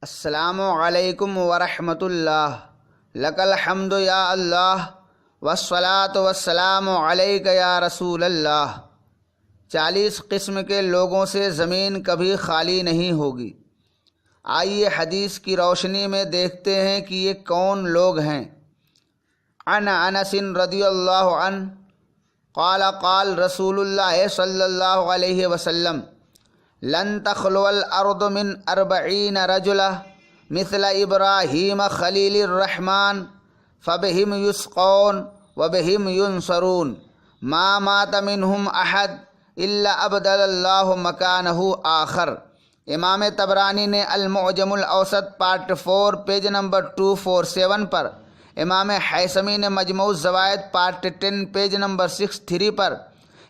السلام علیکم ورحمۃ اللہ، لک الحمد یا اللہ والصلاۃ والسلام علیک یا رسول اللہ۔ 40 قسم کے لوگوں سے زمین کبھی خالی نہیں ہوگی۔ آئیے حدیث کی روشنی میں دیکھتے ہیں کہ یہ کون لوگ ہیں۔ عن انس رضی اللہ عنہ قال قال رسول اللہ صلی اللہ علیہ وسلم لن تخلو الارض من 40 رجلا مثل ابراہیم خلیل الرحمن فبہم یسقون وبہم ینصرون ما مات منہم احد الا ابدل اللہ مکانہ آخر۔ امام طبرانی نے المعجم الاوسط پارٹ 4 پیج نمبر 247 پر، امام حیثمی نے مجموع الزوائد پارٹ 10 پیج نمبر 63 پر،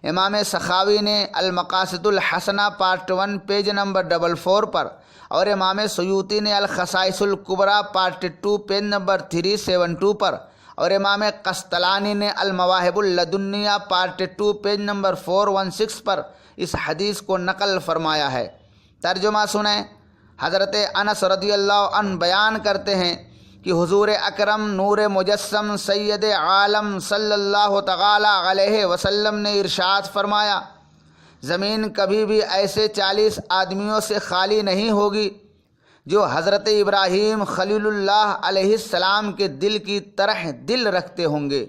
امام سخاوی نے المقاصد الحسنہ پارٹ 1 پیج نمبر 44 پر، اور امام سیوطی نے الخصائص الکبریٰ پارٹ 2 پیج نمبر 372 پر، اور امام قسطلانی نے المواہب اللدنیہ پارٹ 2 پیج نمبر 416 پر اس حدیث کو نقل فرمایا ہے۔ ترجمہ سنیں۔ حضرت انس رضی اللہ عنہ بیان کرتے ہیں کہ حضور اکرم نور مجسم سید عالم صلی اللہ تعالی علیہ وسلم نے ارشاد فرمایا، زمین کبھی بھی ایسے 40 آدمیوں سے خالی نہیں ہوگی جو حضرت ابراہیم خلیل اللہ علیہ السلام کے دل کی طرح دل رکھتے ہوں گے،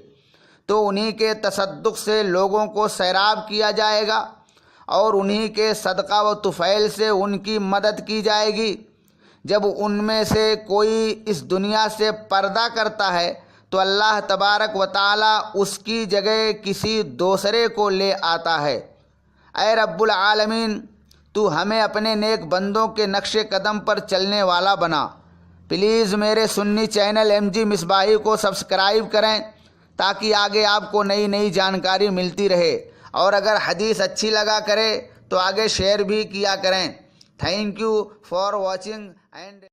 تو انہی کے تصدق سے لوگوں کو سیراب کیا جائے گا اور انہی کے صدقہ و طفیل سے ان کی مدد کی جائے گی۔ جب ان میں سے کوئی اس دنیا سے پردہ کرتا ہے تو اللہ تبارک و تعالی اس کی جگہ کسی دوسرے کو لے آتا ہے۔ اے رب العالمین، تو ہمیں اپنے نیک بندوں کے نقش قدم پر چلنے والا بنا۔ پلیز میرے سنی چینل MG مصباحی کو سبسکرائب کریں تاکہ آگے آپ کو نئی نئی جانکاری ملتی رہے، اور اگر حدیث اچھی لگا کرے تو آگے شیئر بھی کیا کریں۔ Thank you for watching and